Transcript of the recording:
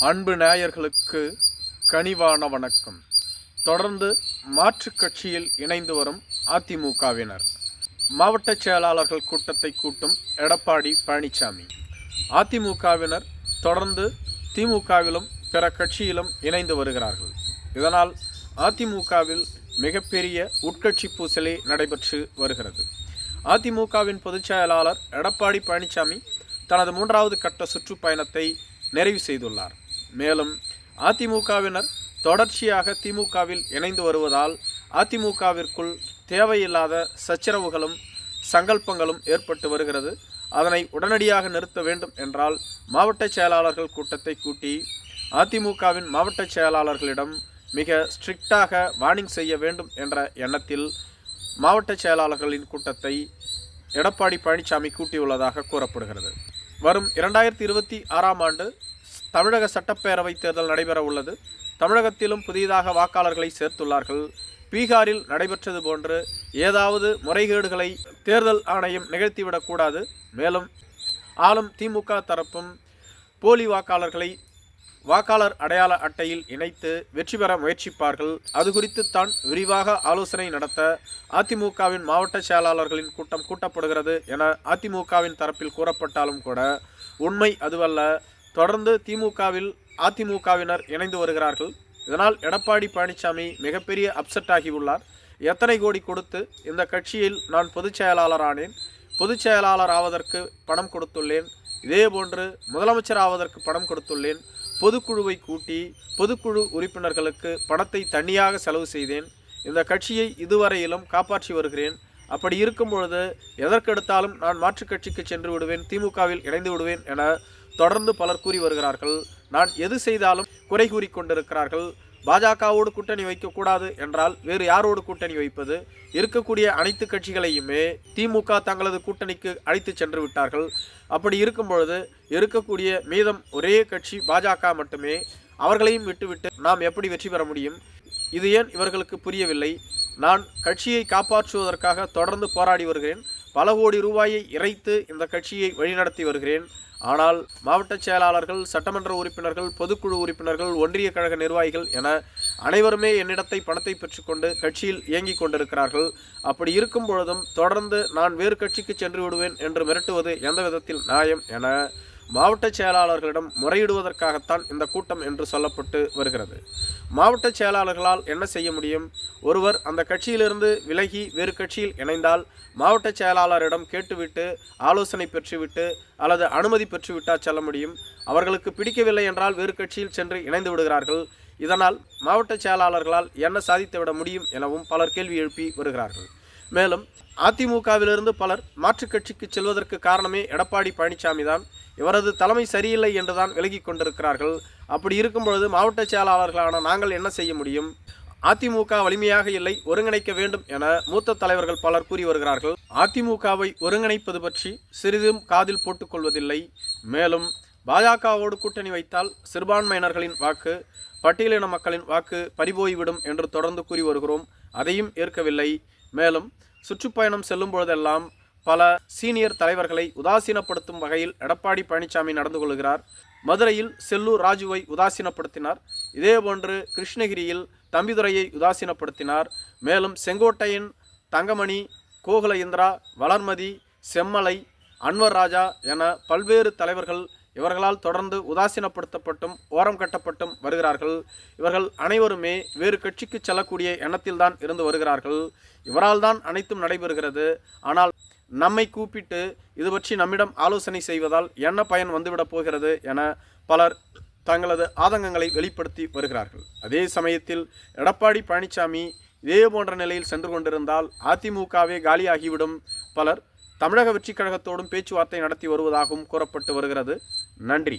அன்பு நேயர்களுக்கு கனிவான வணக்கம். தொடர்ந்து மாற்றுக் கட்சியில் இணைந்து வரும் அதிமுகவினர் மாவட்ட செயலாளர்கள் கூட்டத்தை கூட்டும் எடப்பாடி பழனிசாமி. அதிமுகவினர் தொடர்ந்து திமுகவிலும் பிற கட்சியிலும் இணைந்து வருகிறார்கள். இதனால் அதிமுகவில் மிகப்பெரிய உட்கட்சி பூசலே நடைபெற்று வருகிறது. அதிமுகவின் பொதுச் செயலாளர் எடப்பாடி பழனிசாமி தனது 3வது கட்ட சுற்றுப்பயணத்தை நிறைவு செய்துள்ளார். மேலும் அதிமுகவினர் தொடர்ச்சியாக திமுகவில் இணைந்து வருவதால் அதிமுகவிற்குள் தேவையில்லாத சச்சரவுகளும் சங்கல்பங்களும் ஏற்பட்டு வருகிறது. அதனை உடனடியாக நிறுத்த வேண்டும் என்றால் மாவட்ட செயலாளர்கள் கூட்டத்தை கூட்டி அதிமுகவின் மாவட்ட செயலாளர்களிடம் மிக ஸ்ட்ரிக்டாக வார்னிங் செய்ய வேண்டும் என்ற எண்ணத்தில் மாவட்ட செயலாளர்களின் கூட்டத்தை எடப்பாடி பழனிசாமி கூட்டியுள்ளதாக கூறப்படுகிறது. வரும் 2026ஆம் ஆண்டு தமிழக சட்டப்பேரவை தேர்தல் நடைபெற உள்ளது. தமிழகத்திலும் புதிதாக வாக்காளர்களை சேர்த்துள்ளார்கள். பீகாரில் நடைபெற்றது போன்று ஏதாவது முறைகேடுகளை தேர்தல் ஆணையம் நிகழ்த்திவிடக்கூடாது. மேலும் ஆளும் திமுக தரப்பும் போலி வாக்காளர்களை வாக்காளர் அடையாள அட்டையில் இணைத்து வெற்றி பெற முயற்சிப்பார்கள். அது குறித்து தான் விரிவாக ஆலோசனை நடத்த அதிமுகவின் மாவட்ட செயலாளர்களின் கூட்டம் கூட்டப்படுகிறது என அதிமுகவின் தரப்பில் கூறப்பட்டாலும் கூட உண்மை அதுவல்ல. தொடர்ந்து திமுகவில் அதிமுகவினர் இணைந்து வருகிறார்கள். இதனால் எடப்பாடி பழனிசாமி மிகப்பெரிய அப்செட் ஆகியுள்ளார். எத்தனை கோடி கொடுத்து இந்த கட்சியில் நான் பொதுச் செயலாளர் ஆனேன், பொதுச் செயலாளர் ஆவதற்கு பணம் கொடுத்துள்ளேன், இதேபோன்று முதலமைச்சர் ஆவதற்கு பணம் கொடுத்துள்ளேன், பொதுக்குழுவை கூட்டி பொதுக்குழு உறுப்பினர்களுக்கு பணத்தை தனியாக செலவு செய்தேன், இந்த கட்சியை இதுவரையிலும் காப்பாற்றி வருகிறேன். அப்படி இருக்கும் பொழுது எதற்கெடுத்தாலும் நான் மாற்றுக் கட்சிக்கு சென்று விடுவேன், திமுகவில் இணைந்து விடுவேன் என தொடர்ந்து பலர் கூறி வருகிறார்கள். நான் எது செய்தாலும் குறை கூறி கொண்டிருக்கிறார்கள். பாஜகவோடு கூட்டணி வைக்கக்கூடாது என்றால் வேறு யாரோடு கூட்டணி வைப்பது? இருக்கக்கூடிய அனைத்து கட்சிகளையுமே திமுக தங்களது கூட்டணிக்கு அழைத்து சென்று விட்டார்கள். அப்படி இருக்கும் பொழுது இருக்கக்கூடிய மீதம் ஒரே கட்சி பாஜக மட்டுமே. அவர்களையும் விட்டுவிட்டு நாம் எப்படி வெற்றி பெற முடியும்? இது ஏன் இவர்களுக்கு புரியவில்லை? நான் கட்சியை காப்பாற்றுவதற்காக தொடர்ந்து போராடி வருகிறேன். பல கோடி ரூபாயை இறைத்து இந்த கட்சியை வழிநடத்தி வருகிறேன். ஆனால் மாவட்ட செயலாளர்கள், சட்டமன்ற உறுப்பினர்கள், பொதுக்குழு உறுப்பினர்கள், ஒன்றிய கழக நிர்வாகிகள் என அனைவருமே என்னிடத்தை பணத்தை பெற்றுக்கொண்டு கட்சியில் இயங்கிக் கொண்டிருக்கிறார்கள். அப்படி இருக்கும் பொழுதும் தொடர்ந்து நான் வேறு கட்சிக்கு சென்று விடுவேன் என்று மிரட்டுவது எந்த விதத்தில் நியாயம் என மாவட்ட செயலாளர்களிடம் முறையிடுவதற்காகத்தான் இந்த கூட்டம் என்று சொல்லப்பட்டு வருகிறது. மாவட்ட செயலாளர்களால் என்ன செய்ய முடியும்? ஒருவர் அந்த கட்சியிலிருந்து விலகி வேறு கட்சியில் இணைந்தால் மாவட்ட செயலாளரிடம் கேட்டுவிட்டு ஆலோசனை பெற்றுவிட்டு அல்லது அனுமதி பெற்றுவிட்டால் செல்ல முடியும். அவர்களுக்கு பிடிக்கவில்லை என்றால் வேறு கட்சியில் சென்று இணைந்து விடுகிறார்கள். இதனால் மாவட்ட செயலாளர்களால் என்ன சாதித்துவிட முடியும் எனவும் பலர் கேள்வி எழுப்பி வருகிறார்கள். மேலும் அதிமுகவிலிருந்து பலர் மாற்றுக் கட்சிக்கு செல்வதற்கு காரணமே எடப்பாடி பழனிசாமி தான். இவரது தலைமை சரியில்லை என்றுதான் விலகி கொண்டிருக்கிறார்கள். அப்படி இருக்கும் பொழுது மாவட்ட செயலாளர்களான நாங்கள் என்ன செய்ய முடியும்? அதிமுக வலிமையாக இல்லை, ஒருங்கிணைக்க வேண்டும் என மூத்த தலைவர்கள் பலர் கூறி வருகிறார்கள். அதிமுகவை ஒருங்கிணைப்பது பற்றி சிறிதும் காதில் போட்டுக்கொள்வதில்லை. மேலும் பாஜகவோடு கூட்டணி வைத்தால் சிறுபான்மையினர்களின் வாக்கு, பட்டியலின மக்களின் வாக்கு பறிபோய்விடும் என்று தொடர்ந்து கூறி வருகிறோம். அதையும் ஏற்கவில்லை. மேலும் சுற்றுப்பயணம் செல்லும் பொழுதெல்லாம் பல சீனியர் தலைவர்களை உதாசீனப்படுத்தும் வகையில் எடப்பாடி பழனிசாமி நடந்து கொள்கிறார். மதுரையில் செல்லூர் ராஜுவை உதாசீனப்படுத்தினார். இதேபோன்று கிருஷ்ணகிரியில் தம்பிதுரையை உதாசீனப்படுத்தினார். மேலும் செங்கோட்டையின் தங்கமணி, கோகுல இந்திரா, வளர்மதி, செம்மலை, அன்வர் ராஜா என பல்வேறு தலைவர்கள் இவர்களால் தொடர்ந்து உதாசீனப்படுத்தப்பட்டும் ஓரம் கட்டப்பட்டும் வருகிறார்கள். இவர்கள் அனைவருமே வேறு கட்சிக்கு செல்லக்கூடிய எண்ணத்தில்தான் இருந்து வருகிறார்கள். இவரால் தான் அனைத்தும் நடைபெறுகிறது. ஆனால் நம்மை கூப்பிட்டு இது பற்றி நம்மிடம் ஆலோசனை செய்வதால் என்ன பயன் வந்துவிடப் போகிறது என பலர் தங்களது ஆதங்கங்களை வெளிப்படுத்தி வருகிறார்கள். அதே சமயத்தில் எடப்பாடி பழனிசாமி இதே போன்ற நிலையில் சென்று கொண்டிருந்தால் அதிமுகவே காலியாகிவிடும். பலர் தமிழக வெற்றிக் கழகத்தோடும் பேச்சுவார்த்தை நடத்தி வருவதாகவும் கூறப்பட்டு வருகிறது. நன்றி.